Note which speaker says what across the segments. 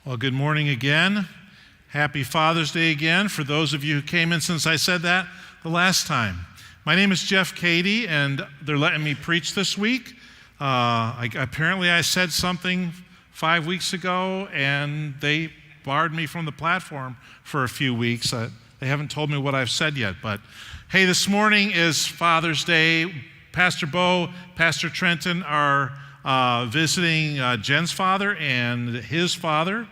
Speaker 1: Well, good morning again. Happy Father's Day again for those of you who came in since I said that the last time. My name is Jeff Cady, and they're letting me preach this week. Apparently I said something 5 weeks ago, and they barred me from the platform for a few weeks. They haven't told me what I've said yet, but hey, this morning is Father's Day. Pastor Bo, Pastor Trenton are visiting Jen's father and his father,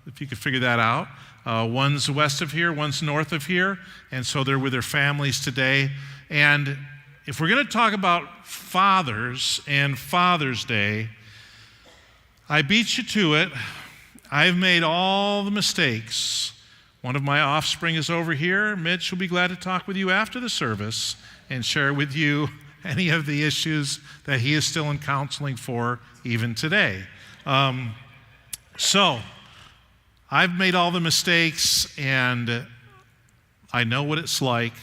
Speaker 1: if you could figure that out. One's west of here, one's north of here, and so they're with their families today. And if we're going to talk about fathers and Father's Day, I beat you to it. I've made all the mistakes. One of my offspring is over here. Mitch will be glad to talk with you after the service and share with you any of the issues that he is still in counseling for even today. So I've made all the mistakes, and I know what it's like.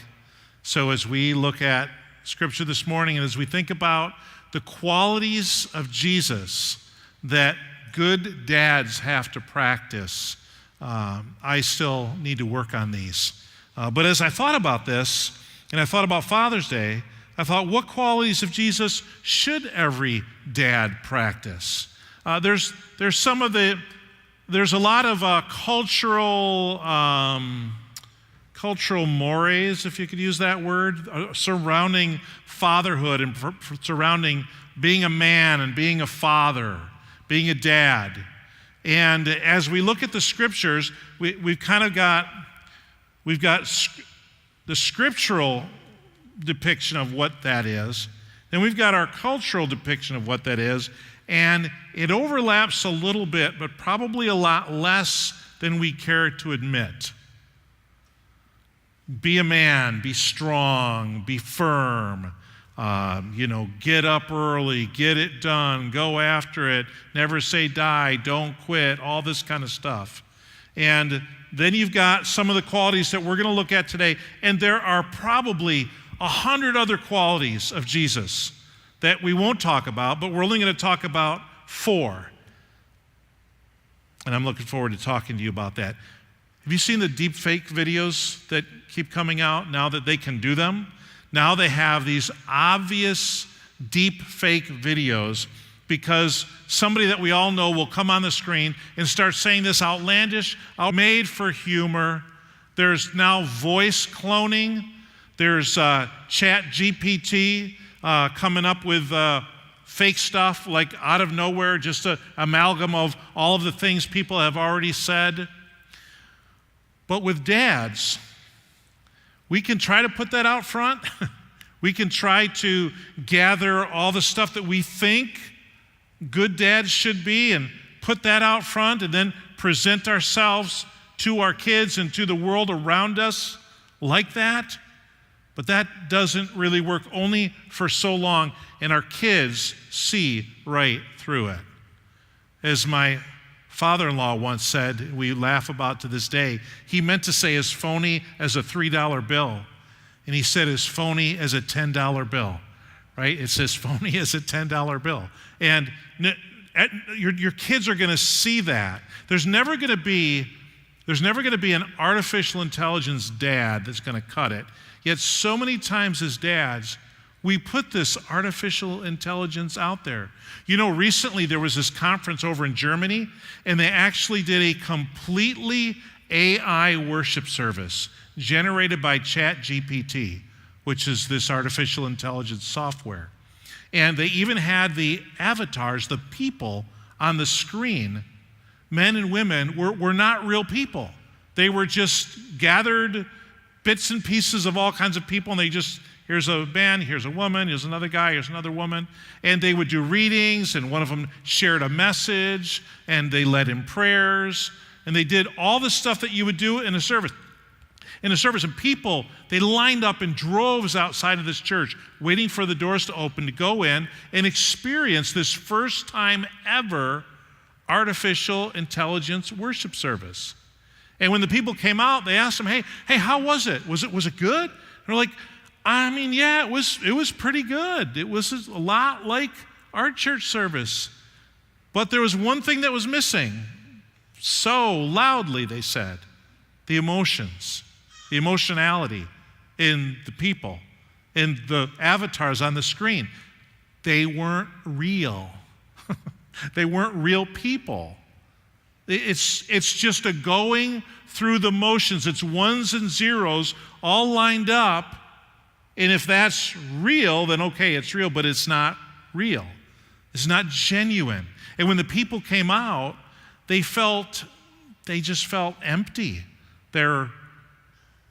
Speaker 1: So as we look at Scripture this morning, and as we think about the qualities of Jesus that good dads have to practice, I still need to work on these. But as I thought about this, and I thought about Father's Day, I thought, what qualities of Jesus should every dad practice? There's a lot of cultural mores, if you could use that word, surrounding fatherhood and surrounding being a man and being a father, being a dad. And as we look at the Scriptures, we've got the scriptural depiction of what that is. Then we've got our cultural depiction of what that is, and it overlaps a little bit, but probably a lot less than we care to admit. Be a man, be strong, be firm, get up early, get it done, go after it, never say die, don't quit, all this kind of stuff. And then you've got some of the qualities that we're going to look at today, and there are probably 100 other qualities of Jesus that we won't talk about, but we're only going to talk about 4. And I'm looking forward to talking to you about that. Have you seen the deep fake videos that keep coming out now that they can do them? Now they have these obvious deep fake videos because somebody that we all know will come on the screen and start saying this outlandish, made for humor. There's now voice cloning. There's ChatGPT coming up with fake stuff like out of nowhere, just an amalgam of all of the things people have already said. But with dads, we can try to put that out front. We can try to gather all the stuff that we think good dads should be and put that out front and then present ourselves to our kids and to the world around us like that. But that doesn't really work, only for so long, and our kids see right through it. As my father-in-law once said, we laugh about to this day, he meant to say as phony as a $3 bill, and he said as phony as a $10 bill, right? It's as phony as a $10 bill. And your kids are going to see that. There's never going to be an artificial intelligence dad that's going to cut it. Yet so many times as dads, we put this artificial intelligence out there. You know, recently there was this conference over in Germany, and they actually did a completely AI worship service generated by ChatGPT, which is this artificial intelligence software. And they even had the avatars, the people on the screen, men and women, were not real people. They were just gathered bits and pieces of all kinds of people, and here's a man, here's a woman, here's another guy, here's another woman, and they would do readings, and one of them shared a message, and they led in prayers, and they did all the stuff that you would do in a service. And people, they lined up in droves outside of this church, waiting for the doors to open to go in and experience this first time ever artificial intelligence worship service. And when the people came out, they asked them, hey, how was it? Was it good? And they're like, yeah, it was pretty good. It was a lot like our church service. But there was one thing that was missing. so loudly, they said, the emotions, the emotionality in the people, in the avatars on the screen. They weren't real. They weren't real people. It's just a going through the motions. It's ones and zeros all lined up. And if that's real, then okay, it's real, but it's not real. It's not genuine. And when the people came out, they just felt empty. There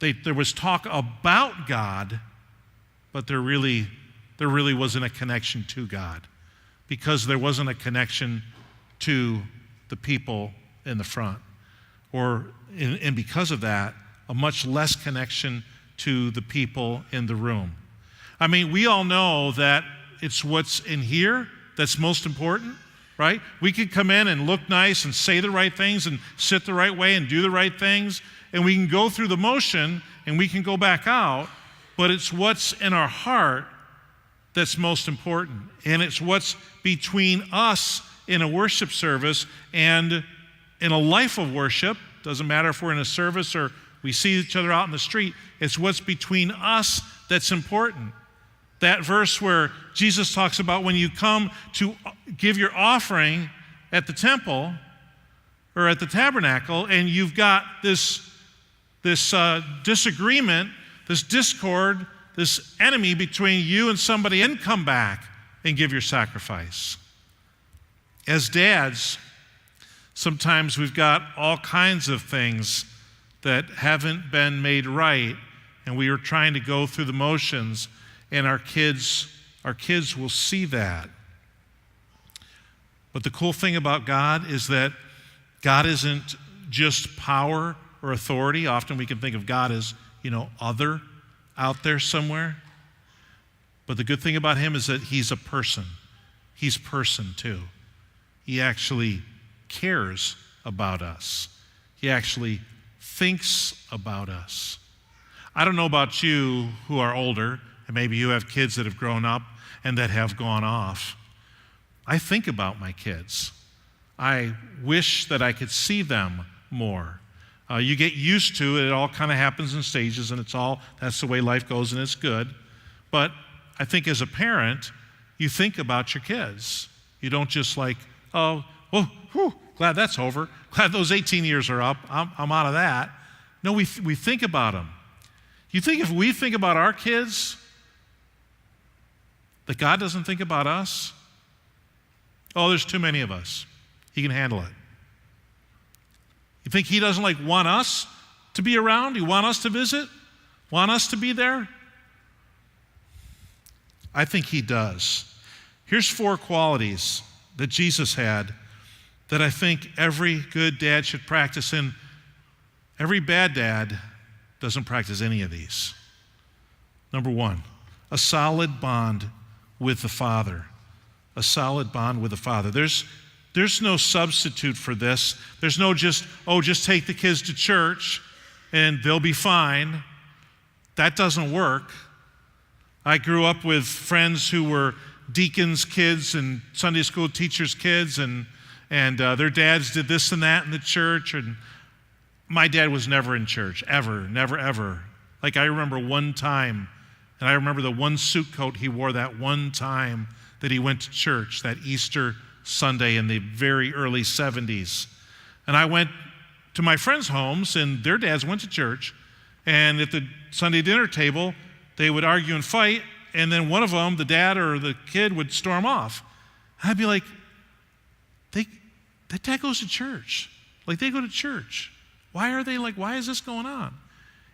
Speaker 1: was talk about God, but there really wasn't a connection to God, because there wasn't a connection to the people in the front. And because of that, a much less connection to the people in the room. I mean, we all know that it's what's in here that's most important, right? We could come in and look nice and say the right things and sit the right way and do the right things, and we can go through the motion and we can go back out, but it's what's in our heart that's most important. And it's what's between us in a worship service and in a life of worship. Doesn't matter if we're in a service or we see each other out in the street. It's what's between us that's important. That verse where Jesus talks about when you come to give your offering at the temple or at the tabernacle, and you've got this disagreement, this discord, this enemy between you and somebody, and come back and give your sacrifice. As dads, sometimes we've got all kinds of things that haven't been made right, and we are trying to go through the motions, and our kids will see that. But the cool thing about God is that God isn't just power or authority. Often we can think of God as, other, out there somewhere. But the good thing about him is that he's a person. He's person too. He actually cares about us. He actually thinks about us. I don't know about you who are older, and maybe you have kids that have grown up and that have gone off. I think about my kids. I wish that I could see them more. You get used to it. It all kind of happens in stages, and that's the way life goes, and it's good. But I think as a parent, you think about your kids. You don't just glad that's over. Glad those 18 years are up. I'm out of that. No, we think about them. You think if we think about our kids, that God doesn't think about us? Oh, there's too many of us. He can handle it. You think he doesn't want us to be around? You want us to visit? Want us to be there? I think he does. Here's 4 qualities that Jesus had that I think every good dad should practice, and every bad dad doesn't practice any of these. Number 1, a solid bond with the Father. A solid bond with the Father. There's no substitute for this. There's no just take the kids to church and they'll be fine. That doesn't work. I grew up with friends who were deacons' kids and Sunday school teachers' kids, and their dads did this and that in the church, and my dad was never in church, ever, never, ever. I remember one time, and I remember the one suit coat he wore that one time that he went to church, that Easter Sunday in the very early 70s. And I went to my friends' homes, and their dads went to church, and at the Sunday dinner table, they would argue and fight, and then one of them, the dad or the kid, would storm off. And I'd be like, that dad goes to church. They go to church. Why is this going on?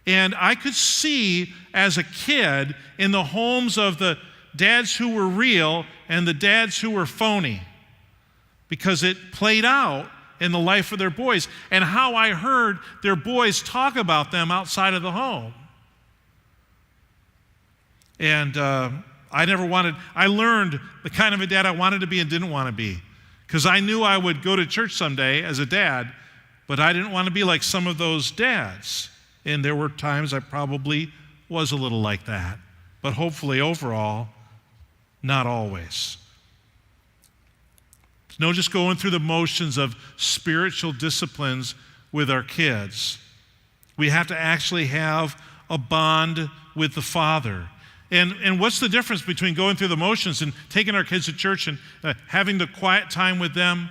Speaker 1: And I could see as a kid in the homes of the dads who were real and the dads who were phony, because it played out in the life of their boys, and how I heard their boys talk about them outside of the home. And I learned the kind of a dad I wanted to be and didn't want to be, because I knew I would go to church someday as a dad, but I didn't want to be like some of those dads. And there were times I probably was a little like that, but hopefully overall, not always. no just going through the motions of spiritual disciplines with our kids. We have to actually have a bond with the Father. And what's the difference between going through the motions and taking our kids to church and having the quiet time with them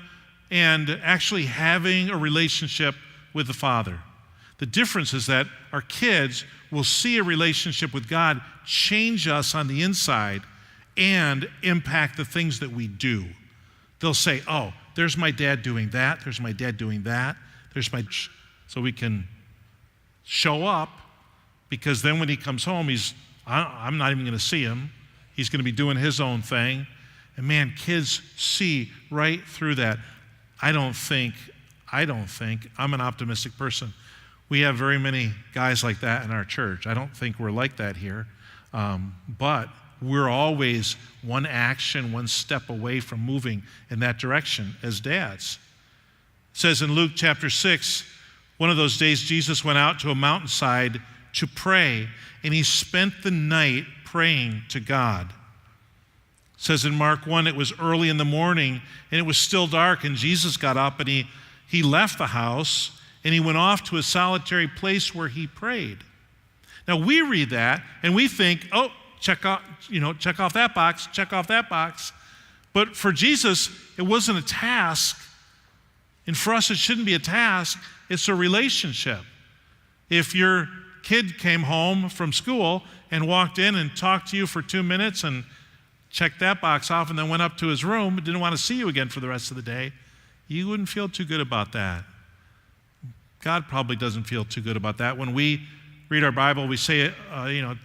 Speaker 1: and actually having a relationship with the Father? The difference is that our kids will see a relationship with God change us on the inside and impact the things that we do. They'll say, oh, there's my dad doing that, there's my dad doing that, so we can show up, because then when he comes home, I'm not even going to see him. He's going to be doing his own thing. And man, kids see right through that. I don't think, I'm an optimistic person. We have very many guys like that in our church. I don't think we're like that here. But we're always one action, one step away from moving in that direction as dads. It says in Luke chapter 6, one of those days Jesus went out to a mountainside to pray, and he spent the night praying to God. It says in Mark 1, it was early in the morning, and it was still dark, and Jesus got up, and he left the house, and he went off to a solitary place where he prayed. Now, we read that, and we think, oh, check off that box, check off that box. But for Jesus, it wasn't a task, and for us, it shouldn't be a task. It's a relationship. If your kid came home from school and walked in and talked to you for 2 minutes and checked that box off and then went up to his room and didn't want to see you again for the rest of the day, you wouldn't feel too good about that. God probably doesn't feel too good about that. When we read our Bible, we say a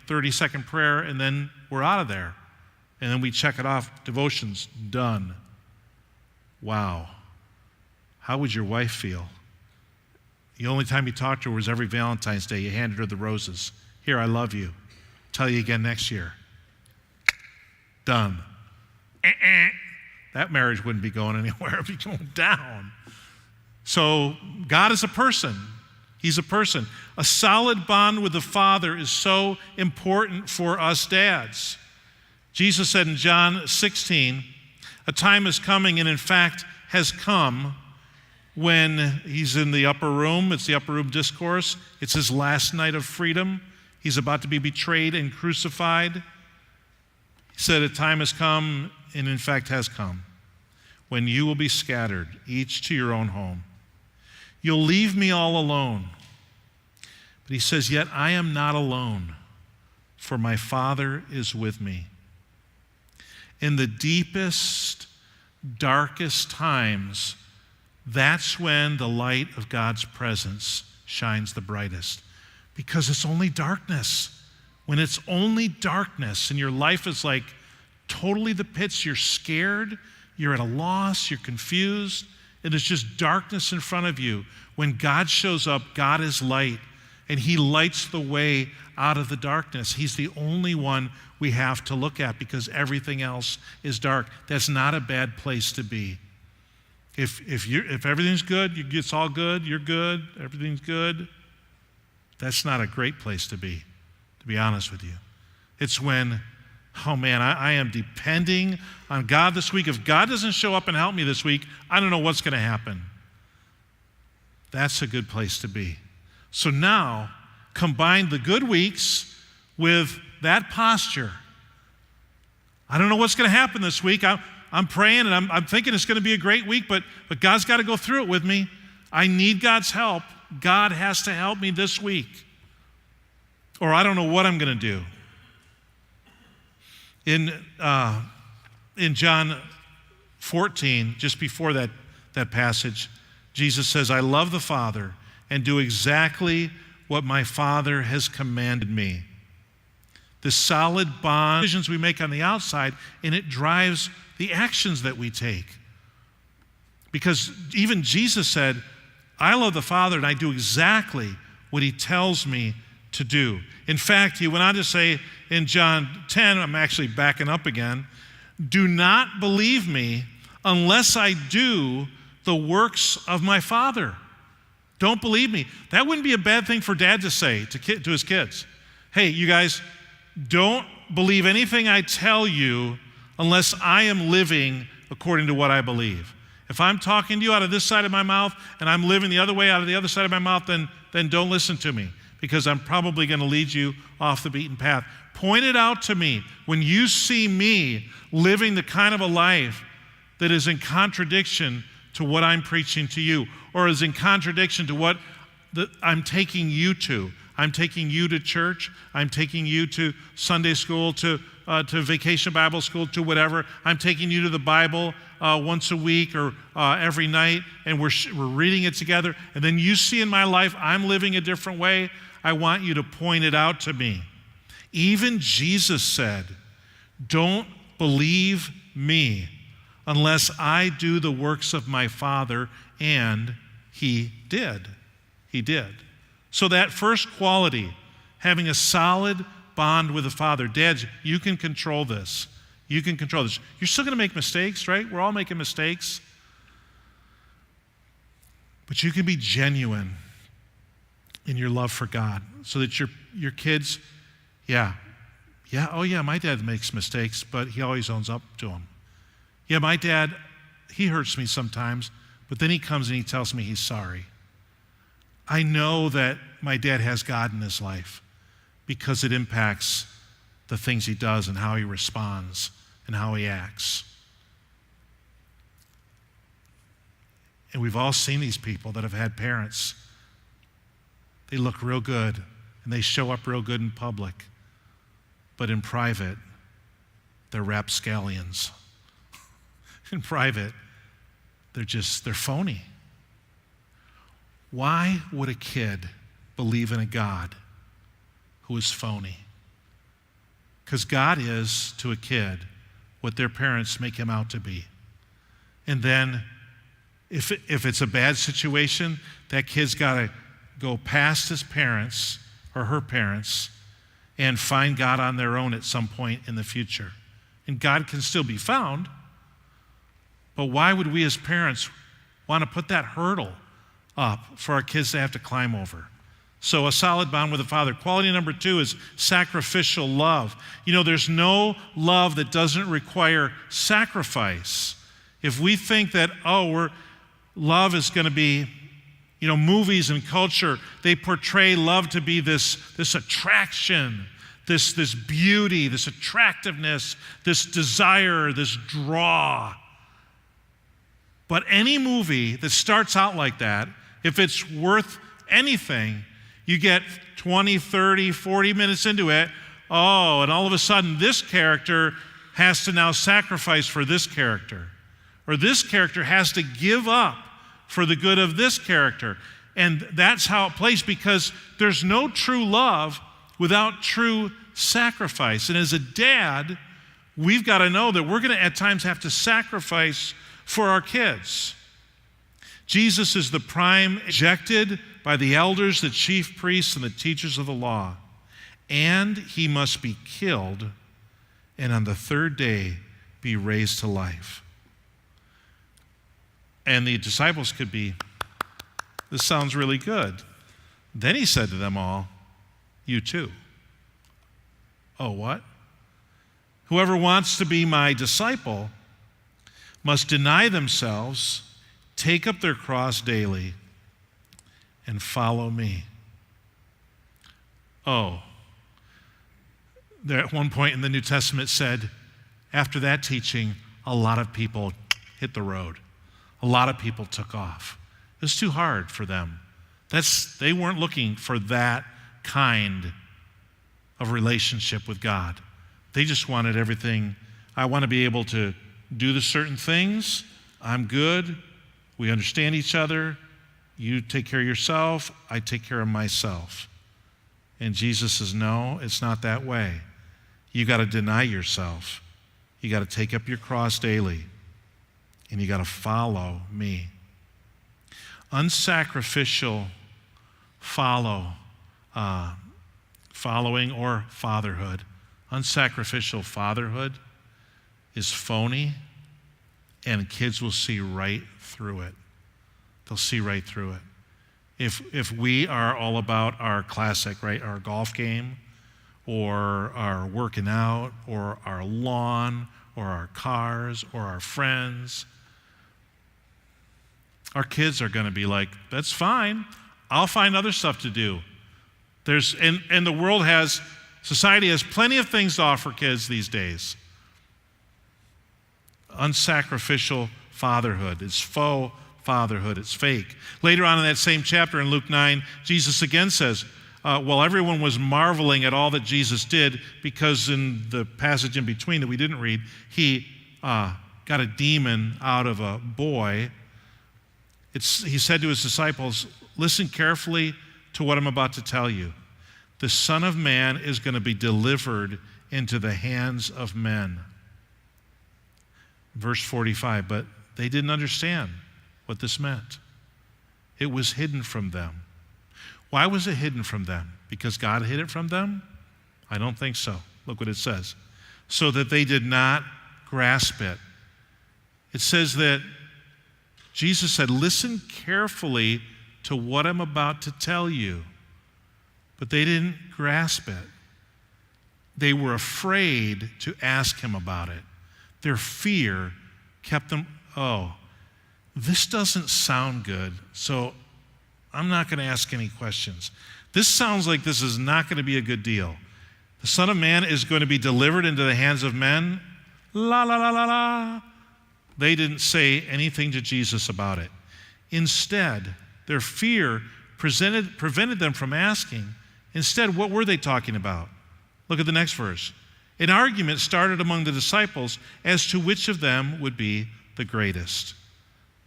Speaker 1: 30-second prayer, and then we're out of there. And then we check it off, devotion's done. Wow. How would your wife feel? The only time you talked to her was every Valentine's Day. You handed her the roses. Here, I love you. Tell you again next year. Done. That marriage wouldn't be going anywhere. It'd be going down. So God is a person. He's a person. A solid bond with the Father is so important for us dads. Jesus said in John 16, a time is coming, and in fact has come, when he's in the upper room. It's the upper room discourse. It's his last night of freedom. He's about to be betrayed and crucified. He said, a time has come, and in fact has come, when you will be scattered, each to your own home. You'll leave me all alone. But he says, yet I am not alone, for my Father is with me. In the deepest, darkest times, that's when the light of God's presence shines the brightest, because it's only darkness. When it's only darkness and your life is like totally the pits, you're scared, you're at a loss, you're confused, and it's just darkness in front of you. When God shows up, God is light, and he lights the way out of the darkness. He's the only one we have to look at, because everything else is dark. That's not a bad place to be. If everything's good, it's all good, you're good, everything's good, that's not a great place to be honest with you. It's when, oh man, I am depending on God this week. If God doesn't show up and help me this week, I don't know what's going to happen. That's a good place to be. So now, combine the good weeks with that posture. I don't know what's going to happen this week. I'm praying, and I'm thinking it's going to be a great week, but God's got to go through it with me. I need God's help. God has to help me this week, or I don't know what I'm going to do. In John 14, just before that passage, Jesus says, I love the Father and do exactly what my Father has commanded me. The solid bond, decisions we make on the outside, and it drives the actions that we take. Because even Jesus said, I love the Father and I do exactly what he tells me to do. In fact, he went on to say in John 10, I'm actually backing up again, do not believe me unless I do the works of my Father. Don't believe me. That wouldn't be a bad thing for dad to say to his kids. Hey, you guys, don't believe anything I tell you unless I am living according to what I believe. If I'm talking to you out of this side of my mouth and I'm living the other way out of the other side of my mouth, then don't listen to me, because I'm probably going to lead you off the beaten path. Point it out to me when you see me living the kind of a life that is in contradiction to what I'm preaching to you, or is in contradiction to what I'm taking you to. I'm taking you to church. I'm taking you to Sunday school, to vacation Bible school, to whatever. I'm taking you to the Bible once a week or every night, and we're reading it together. And then you see in my life I'm living a different way. I want you to point it out to me. Even Jesus said, "Don't believe me unless I do the works of my Father," and he did. He did. So that first quality, having a solid bond with the Father. Dads, you can control this. You can control this. You're still going to make mistakes, right? We're all making mistakes. But you can be genuine in your love for God so that your kids, my dad makes mistakes, but he always owns up to them. Yeah, my dad, he hurts me sometimes, but then he comes and he tells me he's sorry. I know that my dad has God in his life because it impacts the things he does and how he responds and how he acts. And we've all seen these people that have had parents. They look real good and they show up real good in public, but in private, they're rapscallions. In private, they're phony. Why would a kid believe in a God who is phony? Because God is, to a kid, what their parents make him out to be. And then, if it's a bad situation, that kid's got to go past his parents or her parents and find God on their own at some point in the future. And God can still be found, but why would we as parents want to put that hurdle up for our kids to have to climb over? So a solid bond with the Father. Quality number 2 is sacrificial love. You know, there's no love that doesn't require sacrifice. If we think that, love is going to be, movies and culture, they portray love to be this attraction, this beauty, this attractiveness, this desire, this draw. But any movie that starts out like that, if it's worth anything, you get 20, 30, 40 minutes into it, and all of a sudden this character has to now sacrifice for this character. Or this character has to give up for the good of this character. And that's how it plays, because there's no true love without true sacrifice. And as a dad, we've got to know that we're going to at times have to sacrifice for our kids. Jesus is the prime rejected by the elders, the chief priests, and the teachers of the law. And he must be killed, and on the third day be raised to life. And the disciples could be, this sounds really good. Then he said to them all, you too. Oh, what? Whoever wants to be my disciple must deny themselves, take up their cross daily, and follow me. There at one point in the New Testament said, after that teaching, a lot of people hit the road. A lot of people took off. It was too hard for them. They weren't looking for that kind of relationship with God. They just wanted everything. I want to be able to do the certain things. I'm good. We understand each other. You take care of yourself. I take care of myself. And Jesus says, no, it's not that way. You got to deny yourself. You got to take up your cross daily. And you got to follow me. Unsacrificial following or fatherhood. Unsacrificial fatherhood is phony, and kids will see right through it. They'll see right through it. If we are all about our classic, right, our golf game, or our working out, or our lawn, or our cars, or our friends, Our kids are going to be like, that's fine. I'll find other stuff to do. And the world society has plenty of things to offer kids these days. Unsacrificial fatherhood. It's faux fatherhood. It's fake. Later on in that same chapter in Luke 9, Jesus again says, while everyone was marveling at all that Jesus did, because in the passage in between that we didn't read, he got a demon out of a boy. He said to his disciples, listen carefully to what I'm about to tell you. The Son of Man is going to be delivered into the hands of men. Verse 45, but they didn't understand what this meant. It was hidden from them. Why was it hidden from them? Because God hid it from them? I don't think so. Look what it says. So that they did not grasp it. It says that Jesus said, listen carefully to what I'm about to tell you. But they didn't grasp it. They were afraid to ask him about it. Their fear kept them, this doesn't sound good, so I'm not going to ask any questions. This sounds like this is not going to be a good deal. The Son of Man is going to be delivered into the hands of men. La, la, la, la, la. They didn't say anything to Jesus about it. Instead, their fear prevented them from asking. Instead, what were they talking about? Look at the next verse. An argument started among the disciples as to which of them would be the greatest.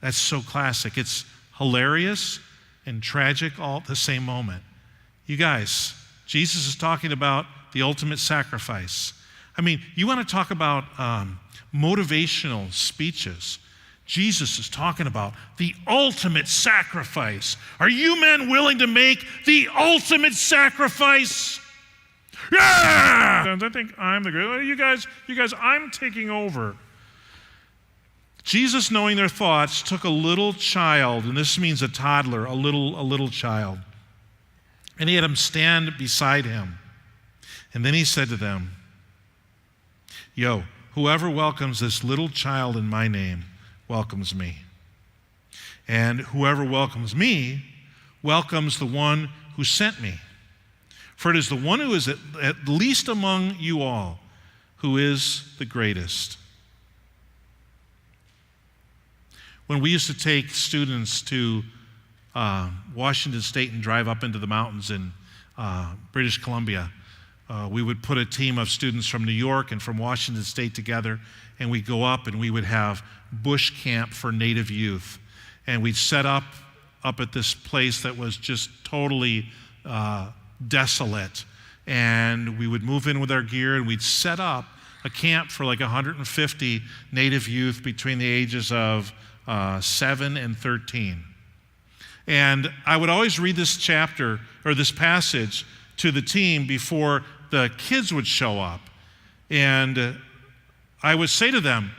Speaker 1: That's so classic. It's hilarious and tragic all at the same moment. You guys, Jesus is talking about the ultimate sacrifice. I mean, you want to talk about motivational speeches. Jesus is talking about the ultimate sacrifice. Are you men willing to make the ultimate sacrifice? Yeah! I think I'm the great. You guys, I'm taking over. Jesus, knowing their thoughts, took a little child, and this means a toddler, a little child, and he had him stand beside him. And then he said to them, whoever welcomes this little child in my name welcomes me. And whoever welcomes me welcomes the one who sent me. For it is the one who is at least among you all who is the greatest. When we used to take students to Washington State and drive up into the mountains in British Columbia, we would put a team of students from New York and from Washington State together, and we'd go up and we would have bush camp for Native youth. And we'd set up at this place that was just totally desolate. And we would move in with our gear and we'd set up a camp for like 150 Native youth between the ages of 7 and 13. And I would always read this chapter or this passage to the team before the kids would show up. And I would say to them,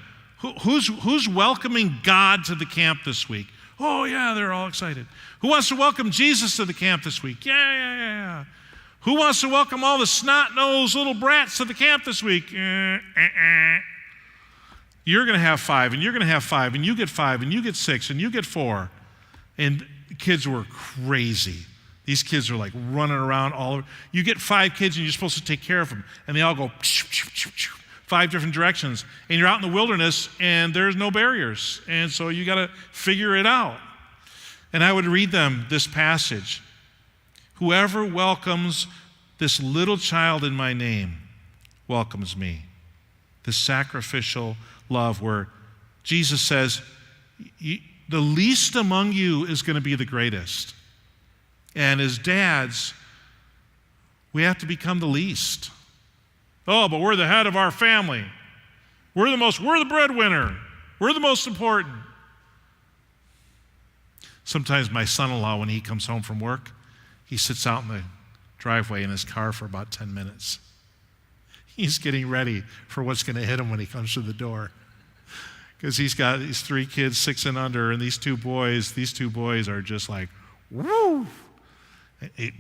Speaker 1: who's welcoming God to the camp this week? Oh, yeah, they're all excited. Who wants to welcome Jesus to the camp this week? Yeah. Who wants to welcome all the snot-nosed little brats to the camp this week? You're going to have 5, and you're going to have 5, and you get 5, and you get 6, and you get 4. And kids were crazy. These kids are like running around all over. You get 5 kids, and you're supposed to take care of them. And they all go 5 different directions. And you're out in the wilderness, and there's no barriers. And so you got to figure it out. And I would read them this passage. Whoever welcomes this little child in my name welcomes me. This sacrificial love where Jesus says, the least among you is going to be the greatest. And as dads, we have to become the least. Oh, but we're the head of our family. We're the breadwinner. We're the most important. Sometimes my son-in-law, when he comes home from work, he sits out in the driveway in his car for about 10 minutes. He's getting ready for what's going to hit him when he comes through the door. Because he's got these 3 kids, 6 and under, and these two boys are just like, woo!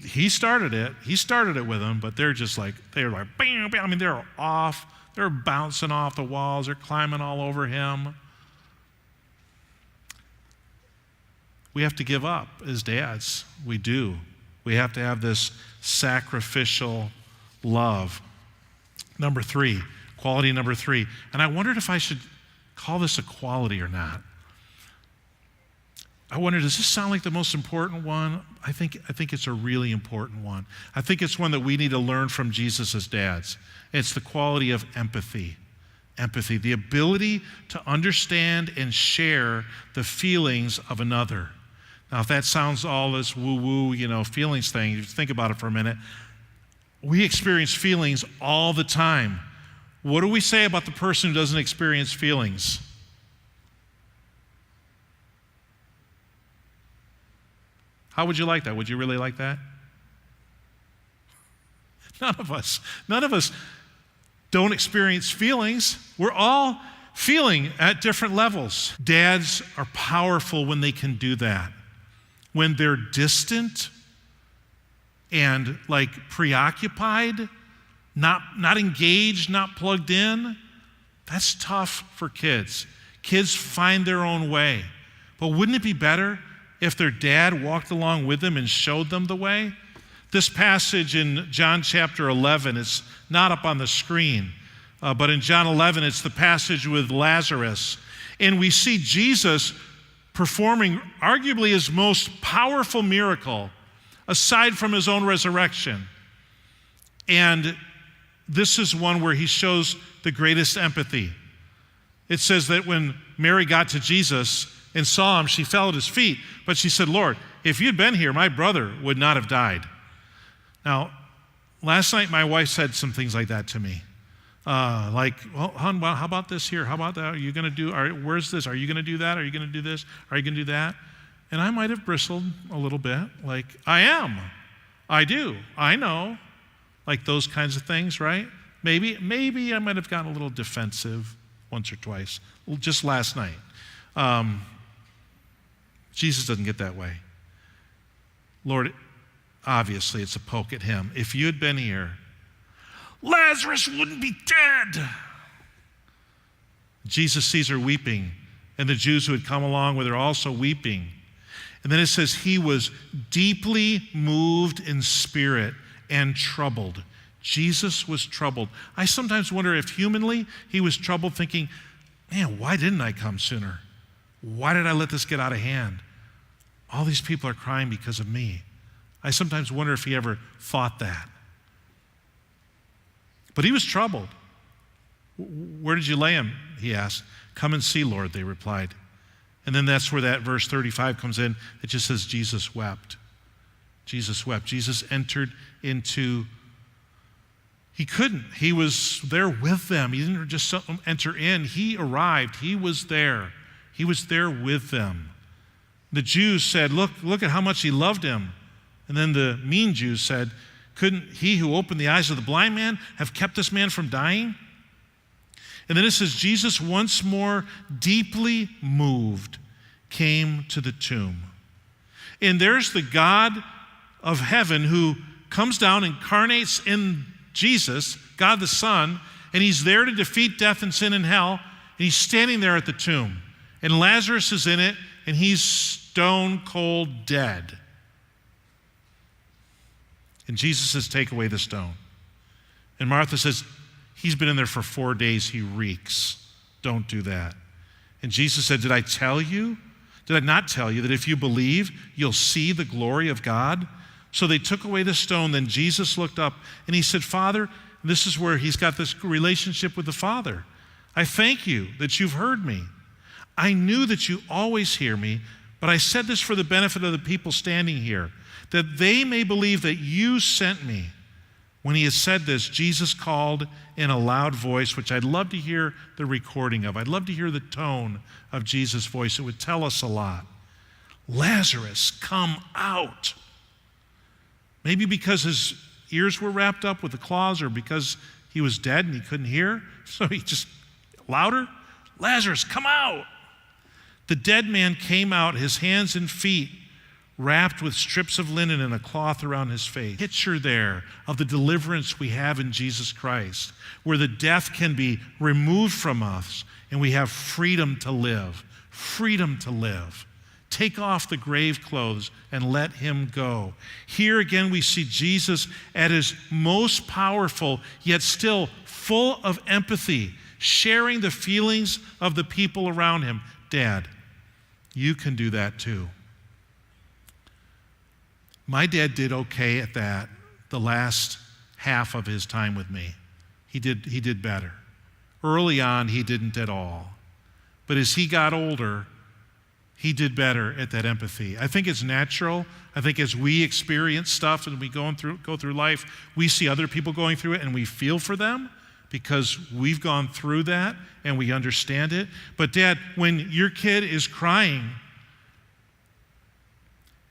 Speaker 1: He started it with them, but they're like, bam, bam. I mean, they're bouncing off the walls, they're climbing all over him. we have to give up as dads. We do. We have to have this sacrificial love. Number 3, quality number 3. And I wondered if I should call this a quality or not. I wonder, does this sound like the most important one? I think it's a really important one. I think it's one that we need to learn from Jesus as dads. It's the quality of empathy. Empathy, the ability to understand and share the feelings of another. Now, if that sounds all this woo-woo, feelings thing, you think about it for a minute. We experience feelings all the time. What do we say about the person who doesn't experience feelings? How would you like that? Would you really like that? None of us don't experience feelings. We're all feeling at different levels. Dads are powerful when they can do that. When they're distant and preoccupied, not engaged, not plugged in, that's tough for kids. Kids find their own way. But wouldn't it be better if their dad walked along with them and showed them the way? This passage in John chapter 11, it's not up on the screen, but in John 11, it's the passage with Lazarus. And we see Jesus performing arguably his most powerful miracle, aside from his own resurrection. And this is one where he shows the greatest empathy. It says that when Mary got to Jesus and saw him, she fell at his feet, but she said, "Lord, if you'd been here, my brother would not have died." Now, last night my wife said some things like that to me. Well, hon, how about this here? How about that? Are you going to do, where's this? Are you going to do that? Are you going to do this? Are you going to do that? And I might have bristled a little bit, I am. I do. I know. Those kinds of things, right? Maybe I might have gotten a little defensive once or twice, just last night. Jesus doesn't get that way. Lord, obviously it's a poke at him. If you had been here, Lazarus wouldn't be dead. Jesus sees her weeping, and the Jews who had come along with her also weeping. And then it says he was deeply moved in spirit and troubled. Jesus was troubled. I sometimes wonder if humanly he was troubled, thinking, man, why didn't I come sooner? Why did I let this get out of hand? All these people are crying because of me. I sometimes wonder if he ever thought that. But he was troubled. Where did you lay him? He asked. Come and see, Lord, they replied. And then that's where that verse 35 comes in. It just says Jesus wept. Jesus wept. Jesus entered into, he couldn't. He was there with them. He didn't just enter in. He arrived. He was there. He was there with them. The Jews said, look at how much he loved him. And then the mean Jews said, couldn't he who opened the eyes of the blind man have kept this man from dying? And then it says, Jesus, once more deeply moved, came to the tomb. And there's the God of heaven who comes down, incarnates in Jesus, God the Son, and he's there to defeat death and sin and hell, and he's standing there at the tomb. And Lazarus is in it, and he's stone cold dead. And Jesus says, take away the stone. And Martha says, he's been in there for 4 days, he reeks. Don't do that. And Jesus said, did I not tell you that if you believe, you'll see the glory of God? So they took away the stone. Then Jesus looked up and he said, Father, this is where he's got this relationship with the Father. I thank you that you've heard me. I knew that you always hear me, but I said this for the benefit of the people standing here, that they may believe that you sent me. When he had said this, Jesus called in a loud voice, which I'd love to hear the recording of. I'd love to hear the tone of Jesus' voice. It would tell us a lot. Lazarus, come out. Maybe because his ears were wrapped up with the claws, or because he was dead and he couldn't hear. So he just, louder, Lazarus, come out. The dead man came out, his hands and feet wrapped with strips of linen and a cloth around his face. Picture there of the deliverance we have in Jesus Christ, where the death can be removed from us and we have freedom to live. Freedom to live. Take off the grave clothes and let him go. Here again we see Jesus at his most powerful, yet still full of empathy, sharing the feelings of the people around him. Dad, you can do that too. My dad did okay at that the last half of his time with me. He did better. Early on, he didn't at all. But as he got older, he did better at that empathy. I think it's natural. I think as we experience stuff and we go through life, we see other people going through it and we feel for them because we've gone through that and we understand it. But Dad, when your kid is crying,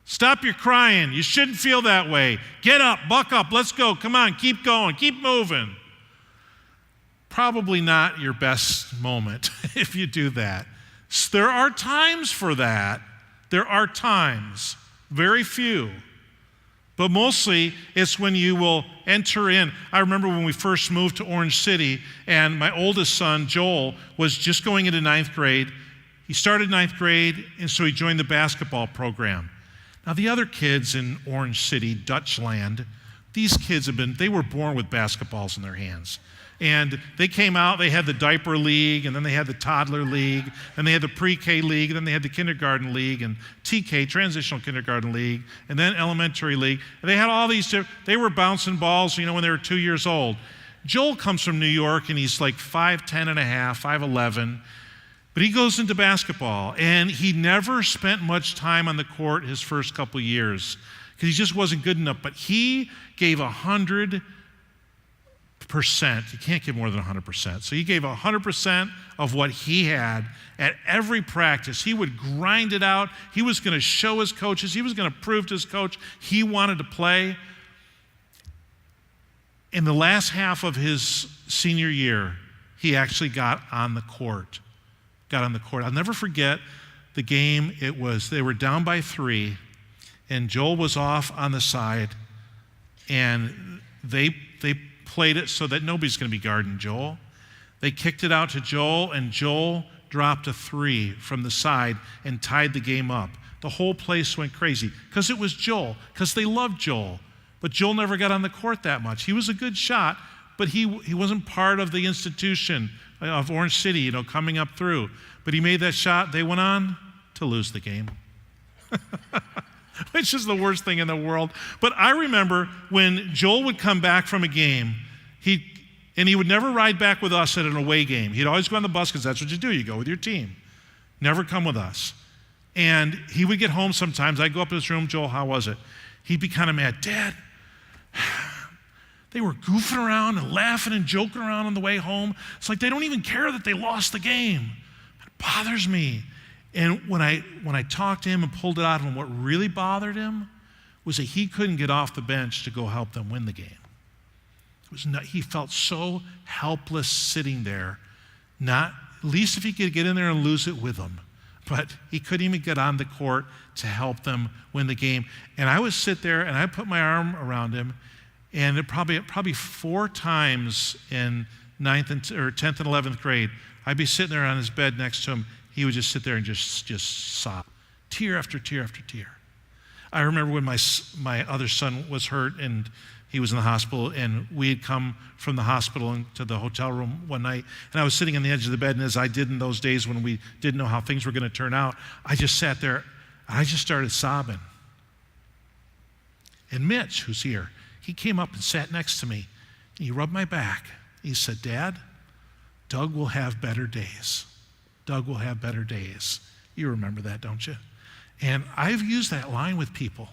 Speaker 1: stop your crying. You shouldn't feel that way. Get up, buck up, let's go. Come on, keep going, keep moving. Probably not your best moment if you do that. There are times for that. There are times, very few. But mostly it's when you will enter in. I remember when we first moved to Orange City and my oldest son, Joel, was just going into 9th grade. He started 9th grade and so he joined the basketball program. Now the other kids in Orange City, Dutchland, these kids they were born with basketballs in their hands. And they came out, they had the diaper league, and then they had the toddler league, and they had the pre-K league, and then they had the kindergarten league, and TK, transitional kindergarten league, and then elementary league. And they had all these, they were bouncing balls, when they were 2 years old. Joel comes from New York, and he's like 5'10 and a half, 5'11", but he goes into basketball, and he never spent much time on the court his first couple years, because he just wasn't good enough, but he gave 100%. You can't give more than 100%. So he gave 100% of what he had at every practice. He would grind it out. He was going to show his coaches. He was going to prove to his coach he wanted to play. In the last half of his senior year, he actually got on the court. I'll never forget the game. They were down by 3, and Joel was off on the side, and they played it so that nobody's going to be guarding Joel. They kicked it out to Joel, and Joel dropped a 3 from the side and tied the game up. The whole place went crazy because it was Joel, because they loved Joel. But Joel never got on the court that much. He was a good shot, but he wasn't part of the institution of Orange City, coming up through. But he made that shot. They went on to lose the game. Which is the worst thing in the world. But I remember when Joel would come back from a game, he would never ride back with us at an away game. He'd always go on the bus because that's what you do. You go with your team. Never come with us. And he would get home sometimes. I'd go up to his room, Joel, how was it? He'd be kind of mad. Dad, they were goofing around and laughing and joking around on the way home. It's like they don't even care that they lost the game. It bothers me. And when I talked to him and pulled it out of him, what really bothered him was that he couldn't get off the bench to go help them win the game. He felt so helpless sitting there, at least if he could get in there and lose it with them. But he couldn't even get on the court to help them win the game. And I would sit there and I'd put my arm around him, and it probably 4 times in 10th and 11th grade, I'd be sitting there on his bed next to him. He would just sit there and just sob, tear after tear after tear. I remember when my other son was hurt and he was in the hospital, and we had come from the hospital into the hotel room one night, and I was sitting on the edge of the bed, and as I did in those days when we didn't know how things were going to turn out, I just sat there, and I just started sobbing. And Mitch, who's here, he came up and sat next to me. He rubbed my back. He said, Dad, Doug will have better days. Doug will have better days. You remember that, don't you? And I've used that line with people.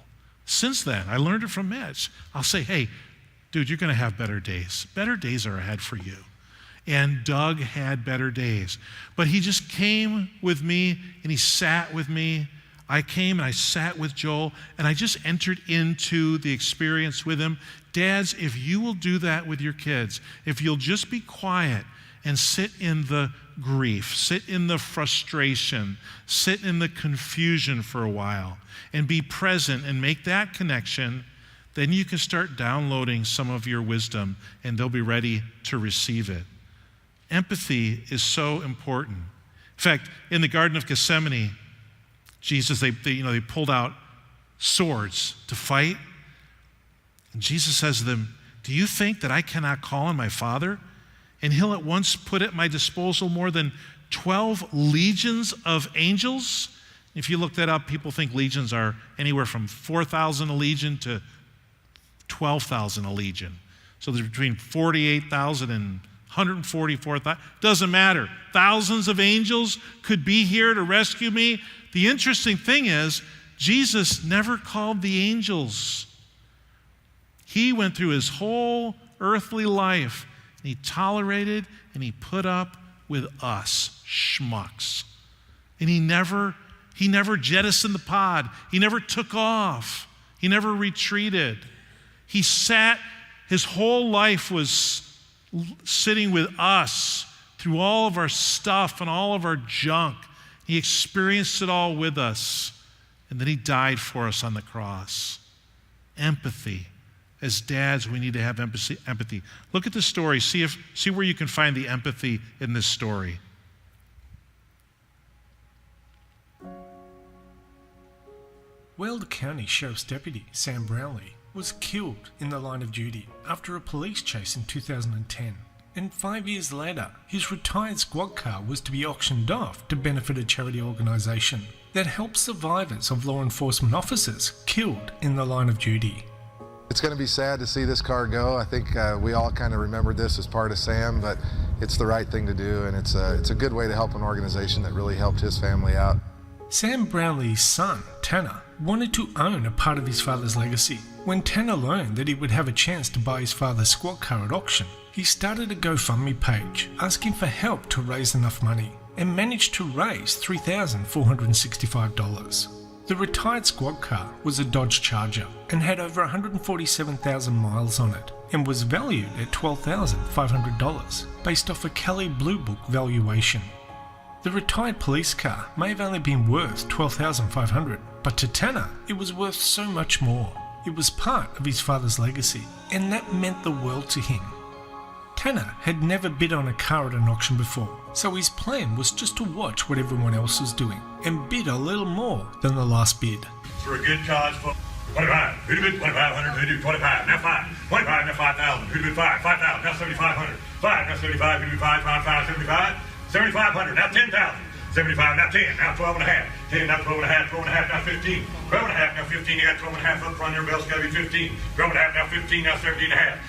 Speaker 1: Since then, I learned it from Mitch. I'll say, hey, dude, you're going to have better days. Better days are ahead for you. And Doug had better days. But he just came with me, and he sat with me. I came and I sat with Joel, and I just entered into the experience with him. Dads, if you will do that with your kids, if you'll just be quiet and sit in the grief, sit in the frustration, sit in the confusion for a while, and be present and make that connection, then you can start downloading some of your wisdom, and they'll be ready to receive it. Empathy is so important. In fact, in the Garden of Gethsemane, Jesus, they pulled out swords to fight. And Jesus says to them, do you think that I cannot call on my Father, and he'll at once put at my disposal more than 12 legions of angels? If you look that up, people think legions are anywhere from 4,000 a legion to 12,000 a legion. So there's between 48,000 and 144,000. Doesn't matter. Thousands of angels could be here to rescue me. The interesting thing is, Jesus never called the angels. He went through his whole earthly life, and he tolerated and he put up with us schmucks. And he never jettisoned the pod. He never took off. He never retreated. He sat, his whole life was sitting with us through all of our stuff and all of our junk. He experienced it all with us. And then he died for us on the cross. Empathy. As dads, we need to have empathy. Look at the story. See where you can find the empathy in this story.
Speaker 2: Weld County Sheriff's Deputy Sam Brownlee was killed in the line of duty after a police chase in 2010. And 5 years later, his retired squad car was to be auctioned off to benefit a charity organisation that helps survivors of law enforcement officers killed in the line of duty.
Speaker 3: It's going to be sad to see this car go. I think we all kind of remembered this as part of Sam, but it's the right thing to do, and it's a good way to help an organization that really helped his family out.
Speaker 2: Sam Brownlee's son, Tanner, wanted to own a part of his father's legacy. When Tanner learned that he would have a chance to buy his father's squad car at auction, he started a GoFundMe page asking for help to raise enough money, and managed to raise $3,465. The retired squad car was a Dodge Charger and had over 147,000 miles on it, and was valued at $12,500 based off a Kelley Blue Book valuation. The retired police car may have only been worth $12,500, but to Tanner it was worth so much more. It was part of his father's legacy, and that meant the world to him. Tanner had never bid on a car at an auction before, so his plan was just to watch what everyone else was doing and bid a little more than the last bid.
Speaker 4: For a good cause, 25, who'd bid 2,500, who'd do 25, now 5, 25, now 5,000, who'd bid 5, 5,000, now 7,500, 5, now 75, who'd bid 5, 5, 5, 75, 7,500, now 10,000, 75, now 10, now 12 and a half, 10, now 12 and a half, 12 and a half, now 15, 12 and a half, now 15, you got 12 and a half up front, everybody else got to be 15, 12 and a half, now 15, now 17 and a half.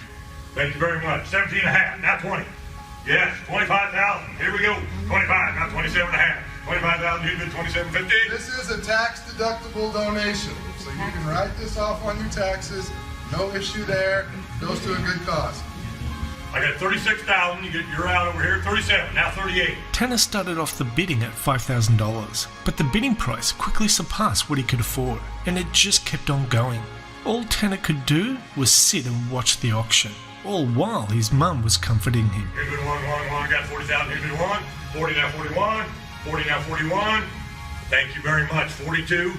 Speaker 4: Thank you very much. 17 and a half, now 20. Yes, 25,000. Here we go. 25, now 27 and a half. 25,000, you bid 27.50.
Speaker 5: This is a tax-deductible donation, so you can write this off on your taxes. No issue there. Goes to a good cause.
Speaker 4: I got 36,000. You're out over here. 37, now 38.
Speaker 2: Tanner started off the bidding at $5,000, but the bidding price quickly surpassed what he could afford, and it just kept on going. All Tanner could do was sit and watch the auction, all while his mum was comforting him.
Speaker 4: Here bid 1, got 40,000, here bid 1, 40 now 41, 40 now 41. Thank you very much. 42.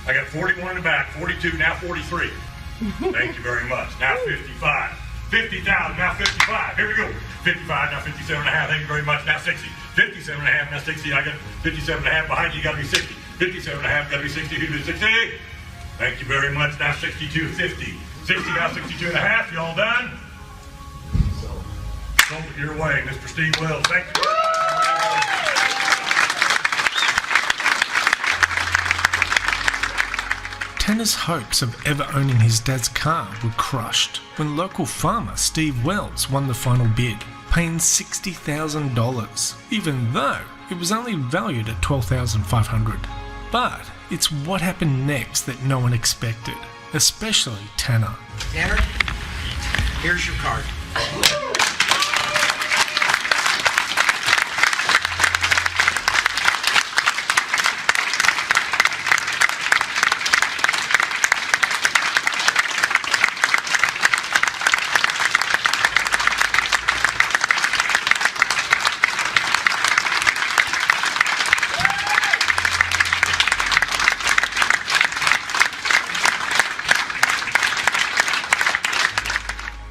Speaker 4: I got 41 in the back, 42, now 43. Thank you very much. Now 55. 50,000, now 55. Here we go. 55, now 57 and a half. Thank you very much. Now 60. 57 and a half, now 60. I got 57 and a half behind you. You got to be 60. 57 and a half, got to be 60. Here bid 60. Thank you very much. Now 62, 50. 60, now 62 and a half. You all done? Sold it your way, Mr. Steve Wells. Thank you.
Speaker 2: Tanner's hopes of ever owning his dad's car were crushed when local farmer Steve Wells won the final bid, paying $60,000, even though it was only valued at $12,500. But it's what happened next that no one expected, especially Tanner.
Speaker 6: Tanner, here's your card.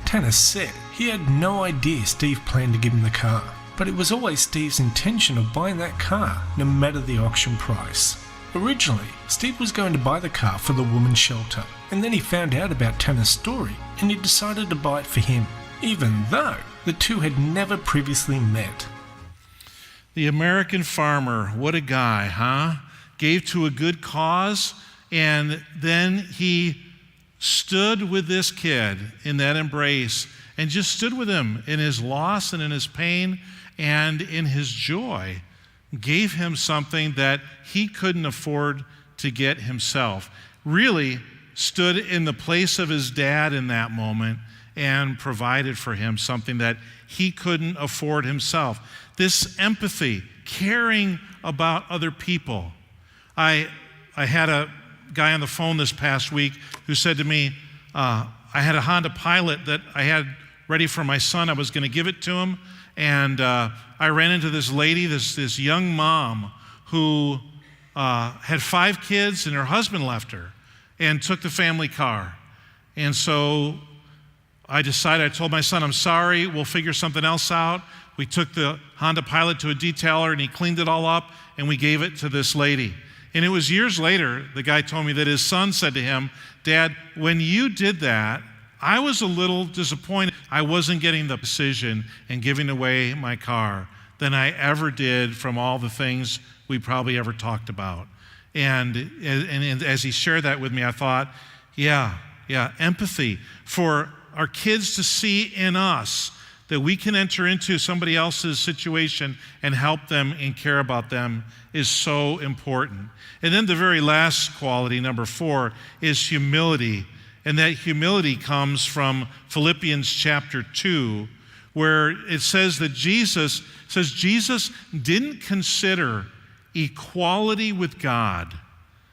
Speaker 2: Tanner said he had no idea Steve planned to give him the car, but it was always Steve's intention of buying that car no matter the auction price. Originally, Steve was going to buy the car for the woman's shelter, and then he found out about Tanner's story and he decided to buy it for him, even though the two had never previously met.
Speaker 1: The American farmer, what a guy, huh? Gave to a good cause, and then he stood with this kid in that embrace and just stood with him in his loss and in his pain and in his joy. Gave him something that he couldn't afford to get himself. Really stood in the place of his dad in that moment and provided for him something that he couldn't afford himself. This empathy, caring about other people. I had a guy on the phone this past week who said to me, I had a Honda Pilot that I had ready for my son. I was going to give it to him. And I ran into this lady, this young mom who had 5 kids and her husband left her and took the family car. And so I told my son, I'm sorry, we'll figure something else out. We took the Honda Pilot to a detailer and he cleaned it all up and we gave it to this lady. And it was years later, the guy told me that his son said to him, Dad, when you did that, I was a little disappointed I wasn't getting the precision and giving away my car than I ever did from all the things we probably ever talked about. And as he shared that with me, I thought, yeah, empathy for our kids to see in us that we can enter into somebody else's situation and help them and care about them is so important. And then the very last quality, number 4, is humility. And that humility comes from Philippians chapter 2, where it says that Jesus didn't consider equality with God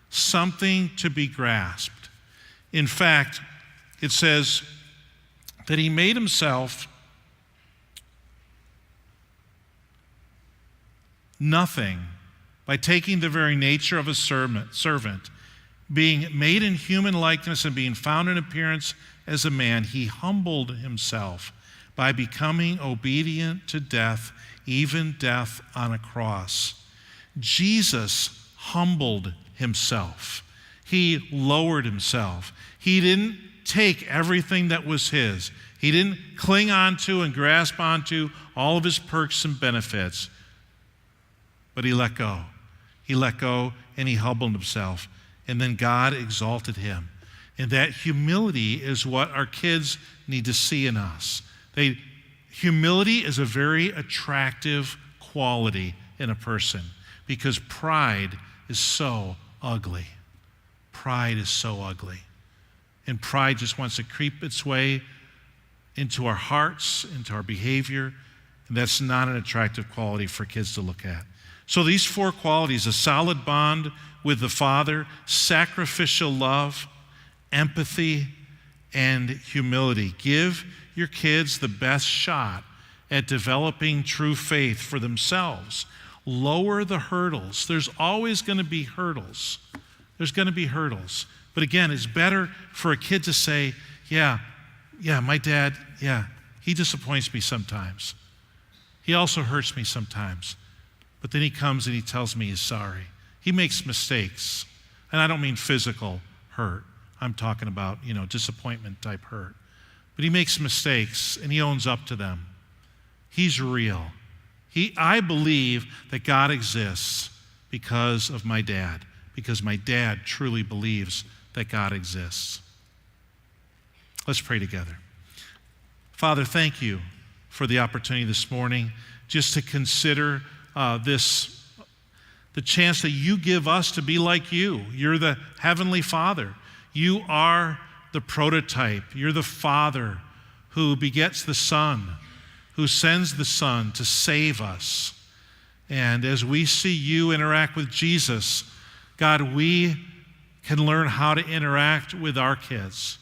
Speaker 1: something to be grasped. In fact, it says that he made himself nothing by taking the very nature of a servant. Being made in human likeness and being found in appearance as a man, he humbled himself by becoming obedient to death, even death on a cross. Jesus humbled himself. He lowered himself. He didn't take everything that was his. He didn't cling onto and grasp onto all of his perks and benefits, but he let go. He let go and he humbled himself. And then God exalted him. And that humility is what our kids need to see in us. Humility is a very attractive quality in a person because pride is so ugly. Pride is so ugly. And pride just wants to creep its way into our hearts, into our behavior. And that's not an attractive quality for kids to look at. So these 4 qualities, a solid bond with the Father, sacrificial love, empathy, and humility. Give your kids the best shot at developing true faith for themselves. Lower the hurdles. There's always going to be hurdles. There's going to be hurdles. But again, it's better for a kid to say, yeah, my dad, he disappoints me sometimes. He also hurts me sometimes. But then he comes and he tells me he's sorry. He makes mistakes. And I don't mean physical hurt. I'm talking about, disappointment type hurt. But he makes mistakes and he owns up to them. He's real. I believe that God exists because of my dad, because my dad truly believes that God exists. Let's pray together. Father, thank you for the opportunity this morning just to consider the chance that you give us to be like you. You're the Heavenly Father. You are the prototype. You're the Father who begets the Son, who sends the Son to save us. And as we see you interact with Jesus, God, we can learn how to interact with our kids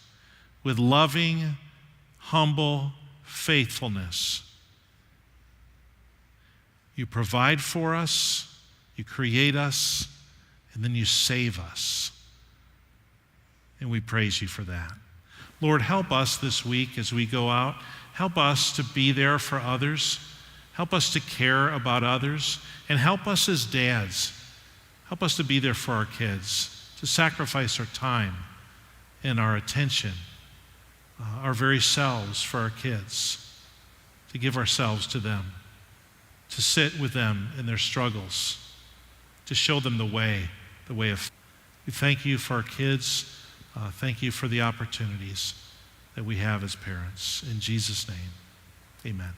Speaker 1: with loving, humble faithfulness. You provide for us, you create us, and then you save us. And we praise you for that. Lord, help us this week as we go out. Help us to be there for others. Help us to care about others. And help us as dads Help us to be there for our kids, to sacrifice our time and our attention, our very selves for our kids, to give ourselves to them, to sit with them in their struggles, to show them the way of. We thank you for our kids. Thank you for the opportunities that we have as parents. In Jesus' name, amen.